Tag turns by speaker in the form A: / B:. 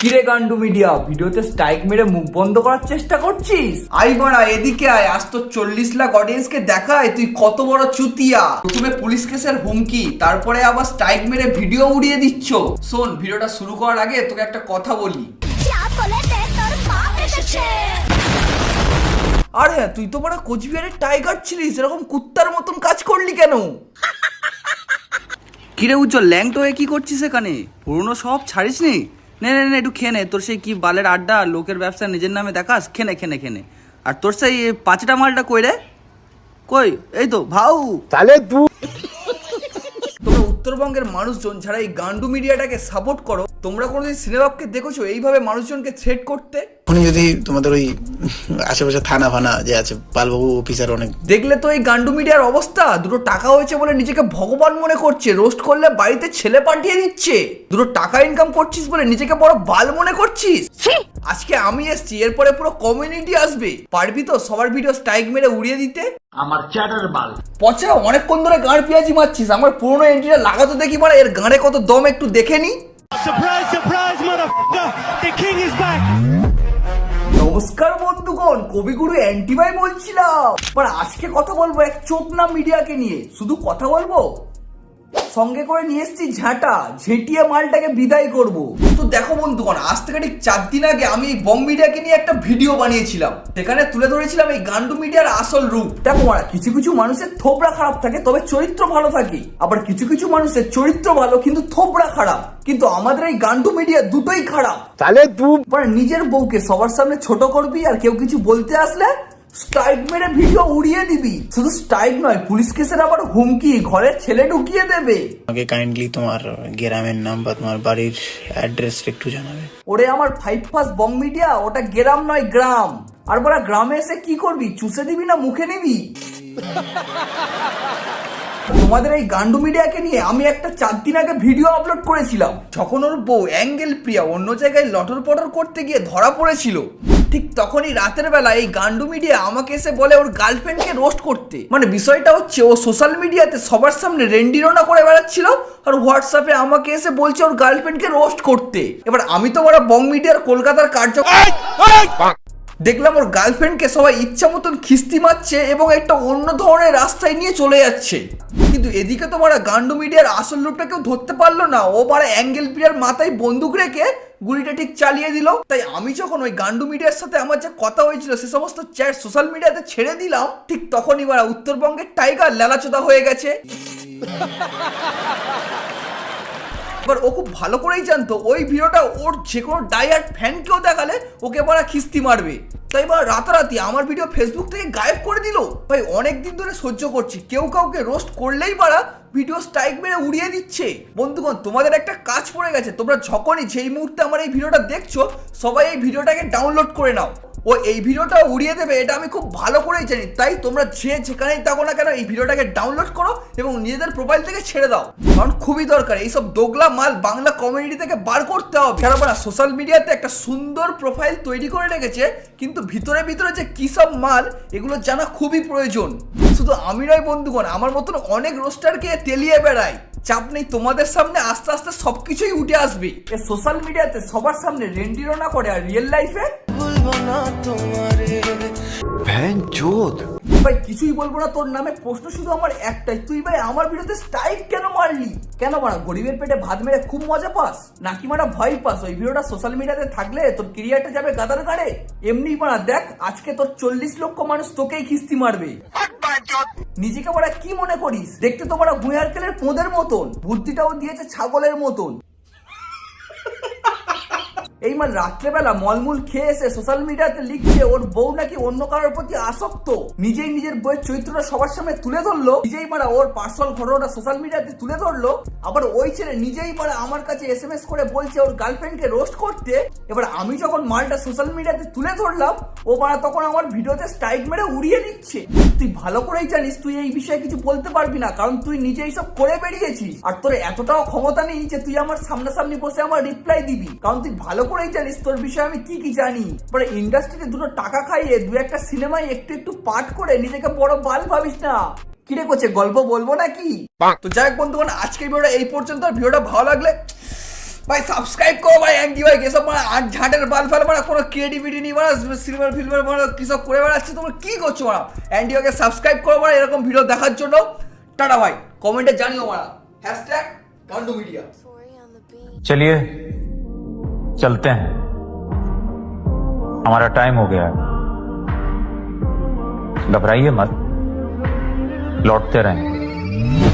A: কিরে গান্ডু মিডিয়া, ভিডিওতে স্ট্রাইক মেরে মুখ বন্ধ করার চেষ্টা করছিস?
B: আই বড়া এদিকে আয়, আজ তো 40 লাখ অডিয়েন্সকে দেখায় তুই কত বড় চুতিয়া। প্রথমে পুলিশ কেসের হুমকি, তারপরে আবার স্ট্রাইক মেরে ভিডিও উড়িয়ে দিচ্ছ। শোন, ভিডিওটা শুরু করার আগে তোকে একটা কথা বলি। আর হ্যাঁ, তুই তো বড় কোচবিহারের টাইগার ছিলিস, এরকম কুত্তার মতন কাজ করলি কেন?
C: কিরে উজ্জ্বল, ল্যাংটো হয়ে কি করছিস এখানে? পুরনো সব ছাড়িস নি? নে নে নে, একটু খেয়ে নে। তোর সেই কি বালের আড্ডা, লোকের ব্যবসা নিজের নামে দেখাস। খেনে খেনে খেনে। আর তোর সেই পাঁচটা মালটা কই রে? কই? এই তো ভাউ।
B: তাহলে তোমরা উত্তরবঙ্গের মানুষজন যারা এই গান্ডু মিডিয়াটাকে সাপোর্ট করো, তোমরা কোনোদিন সিনেমাকে দেখেছো এইভাবে মানুষজনকে থ্রেট করতে?
D: উনি যদি তোমাদের ওই আশেপাশে থানা ফানা যে আছে, পালবাবু অফিসার অনেক
B: দেখলে তো এই গান্ডু মিডিয়ার অবস্থা। দুটো টাকা হয়েছে বলে নিজেকে ভগবান মনে করছে, রোস্ট করলে বাড়িতে ছেলে পাঠিয়ে দিচ্ছে। দুটো টাকা ইনকাম করছিস বলে নিজেকে বড় বাল মনে করছিস। আজকে আমি এসছি, এরপরে পুরো কমিউনিটি আসবে। পারবি তো সবার ভিডিও স্ট্রাইক মেরে উড়িয়ে দিতে?
E: আমার চ্যাটার বাল
B: পচা, অনেকক্ষণ ধরে গাঁড় পেঁয়াজি মারছিস। আমার পুরোনো এন্ট্রিটা লাগাতো দেখি, মানে এর গাঁড়ে কত দম একটু দেখে নি।
F: Surprise, surprise, motherfucker! The king is back!
B: নমস্কার বন্ধুগণ, কবিগুরু অ্যান্টিভাই বলছিলাম। আর আজকে কথা বলবো এক চোখ না মিডিয়াকে নিয়ে। শুধু কথা বলবো, সঙ্গে করে নিয়ে এসছি ঝাঁটা, ঝেঁটিয়ে মালটাকে বিদায় করব। তো দেখো বন্ধুগণ, আজ থেকে ঠিক 4 দিন আগে আমি এই বং মিডিয়াকে নিয়ে একটা ভিডিও বানিয়েছিলাম। সেখানে তুলে ধরেছিলাম এই গান্ডু মিডিয়ার আসল রূপ। দেখো মারা, কিছু কিছু মানুষের থোবড়া খারাপ থাকে তবে চরিত্র ভালো থাকে, আবার কিছু কিছু মানুষের চরিত্র ভালো কিন্তু থোবড়া খারাপ। কিন্তু আমাদের এই গান্ডু মিডিয়া দুটোই খারাপ। তাহলে তুই নিজের বউকে সবার সামনে ছোট করবি, আর কেউ কিছু বলতে আসলে স্ট্রাইক মেরে ভিডিও উড়িয়ে দিবি। শুধু স্ট্রাইক নয়, পুলিশ কেসের আবার হুমকি, ঘরের ছেলে ঢুকিয়ে দেবে।
D: আমাকে কাইন্ডলি তোমার গ্রামের নাম বা তোমার বাড়ির অ্যাড্রেস একটু জানাবে।
B: ওরে আমার 5 বং মিডিয়া, ওটা গ্রাম নয় গ্রাম। আর বড়া গ্রামে এসে কি করবি? চুষে দিবি না মুখে নিবি? তোমাদের এই গান্ডু মিডিয়াকে নিয়ে আমি একটা 4 দিন আগে ভিডিও আপলোড করেছিলাম, যখন ওর বউ অ্যাঙ্গেল প্রিয়া অন্য জায়গায় লটর পটর করতে গিয়ে ধরা পড়েছিল। ঠিক তখনই রাতের বেলা এই গান্ডু মিডিয়া আমাকে এসে বলে ওর গার্লফ্রেন্ডকে রোস্ট করতে। মানে বিষয়টা হচ্ছে, ও সোশ্যাল মিডিয়াতে সবার সামনে রেন্ডিরোনা করে বেড়াচ্ছিল, আর হোয়াটসঅ্যাপে আমাকে এসে বলছে ওর গার্লফ্রেন্ডকে রোস্ট করতে। এবার আমি তো বড় বং মিডিয়ার কলকাতার দেখলাম ওর গার্লফ্রেন্ডকে সবাই ইচ্ছা মতন খিস্তি মারছে এবং একটা অন্য ধরনের রাস্তায় নিয়ে চলে যাচ্ছে। কিন্তু এদিকে তো মারা গান্ডু মিডিয়ার আসল রূপটা কেউ ধরতে পারলো না। ও মারা অ্যাঙ্গেল প্রিয়ার মাথায় বন্দুক রেখে গুলিটা ঠিক চালিয়ে দিল। তাই আমি যখন ওই গান্ডু মিডিয়ার সাথে আমার যে কথা হয়েছিল সে সমস্ত চ্যাট সোশ্যাল মিডিয়াতে ছেড়ে দিলাম, ঠিক তখনই মারা উত্তরবঙ্গের টাইগার লেলাচোদা হয়ে গেছে। এবার ও খুব ভালো করেই জানতো ওই ভিডিওটা ওর যে কোনো ডাইহার্ড ফ্যানকেও দেখালে ওকে মারা খিস্তি মারবে। তাই এবার রাতারাতি আমার ভিডিও ফেসবুক থেকে গায়েব করে দিল। ভাই অনেকদিন ধরে সহ্য করছি, কেউ কাউকে রোস্ট করলেই মারা ভিডিও স্ট্রাইক মেরে উড়িয়ে দিচ্ছে। বন্ধুগণ, তোমাদের একটা কাজ পড়ে গেছে। তোমরা যখনই যেই মুহূর্তে আমার এই ভিডিওটা দেখছো, সবাই এই ভিডিওটাকে ডাউনলোড করে নাও। ও এই ভিডিওটা উড়িয়ে দেবে, এটা আমি খুব ভালো করেই জানি। তাই তোমরা যে যেখানেই থাকো না কেন এই ভিডিওটাকে ডাউনলোড করো এবং নিজেদের প্রোফাইল থেকে ছেড়ে দাও, কারণ খুবই দরকার। এইসব দোগলা মাল বাংলা কমিউনিটি থেকে বার করতে হবে। কেন না সোশ্যাল মিডিয়াতে একটা সুন্দর প্রোফাইল তৈরি করে রেখেছে, কিন্তু ভিতরে ভিতরে যে কি সব মাল, এগুলো জানা খুবই প্রয়োজন। শুধু আমি নয় বন্ধুগণ, আমার মতন অনেক রোস্টারকে তেলিয়ে বেড়ায়। চাপ নেই, তোমাদের সামনে আস্তে আস্তে সবকিছুই উঠে আসবে। সোশ্যাল মিডিয়াতে সবার সামনে রেন্ডিরোনা করে, আর রিয়েল লাইফে ভাই কিছুই বলবো না তোর নামে। প্রশ্ন শুধু আমার একটাই, তুই ভাই আমার বিরুদ্ধে স্ট্রাইক কেন মারলি? কেন মারা গরিবের পেটে ভাত মেরে খুব মজা পাস, নাকি মারা ভয় পাস ওই ভিডিওটা সোশ্যাল মিডিয়াতে থাকলে তোর ক্যারিয়ারটা যাবে গাদার গাড়ে? এমনি মারা দেখ, আজকে তোর 40 লক্ষ মানুষ তোকেই খিস্তি মারবে। নিজেকে মারা কি মনে করিস? দেখতে তো মারা গুয়ারকেলের পোঁদের মতন, বুদ্ধিটাও দিয়েছে ছাগলের মতন। এই মাল রাত্রেবেলা মলমূল খেয়ে এসে সোশ্যাল মিডিয়াতে লিখছে ওর বউ নাকি অন্য কারোর প্রতি আসক্ত। নিজেই নিজের বইয়ের চরিত্রটা সবার সামনে তুলে ধরলো, নিজেই মারা ওর পার্সোনাল ঘটনাটা সোশ্যাল মিডিয়াতে তুলে ধরলো। আবার ওই ছেলে নিজেই মারা আমার কাছে SMS করে বলছে ওর গার্লফ্রেন্ডকে রোস্ট করতে। এবার আমি যখন মালটা সোশ্যাল মিডিয়াতে তুলে ধরলাম, ও মারা তখন আমার ভিডিওতে স্ট্রাইক মেরে উড়িয়ে দিচ্ছে। তুই ভালো করেই জানিস তুই এই বিষয়ে কিছু বলতে পারবি না, কারণ তুই নিজেই সব করে বেরিয়েছিস। আর তোর এতটাও ক্ষমতা নেই যে তুই আমার সামনাসামনি বসে আমার রিপ্লাই দিবি, কারণ তুই ভালো করেই জানিস তোর বিষয়ে আমি কি কি জানি। পরে ইন্ডাস্ট্রিতে দুটো টাকা খাইয়ে দু একটা সিনেমায় একটু একটু পাঠ করে নিজেকে বড় বাল ভাবিস না। কিরে কোচে, গল্প বলবো নাকি? তো যাই হোক বন্ধুগণ, আজকের ভিডিওটা এই পর্যন্ত। ভিডিওটা ভালো লাগলে ভাই সাবস্ক্রাইব করো ভাই অ্যান্ডি ভাই, এসব মানে আট ঝাঁটের বাল ফাল মানে কোনো ক্রিয়েটিভিটি নেই মানে সিলভার ফিল্মের মানে কিসব করে বেড়াচ্ছে, তোমরা কি করছো মানে? অ্যান্ডি ভাইকে সাবস্ক্রাইব করো মানে এরকম ভিডিও দেখার জন্য। টাটা ভাই, কমেন্টে জানিও মারা হ্যাশট্যাগ গান্ডু মিডিয়া।
E: चलिए चलते हैं, हमारा टाइम हो गया है। घबराइए मत, लौटते रहेंगे।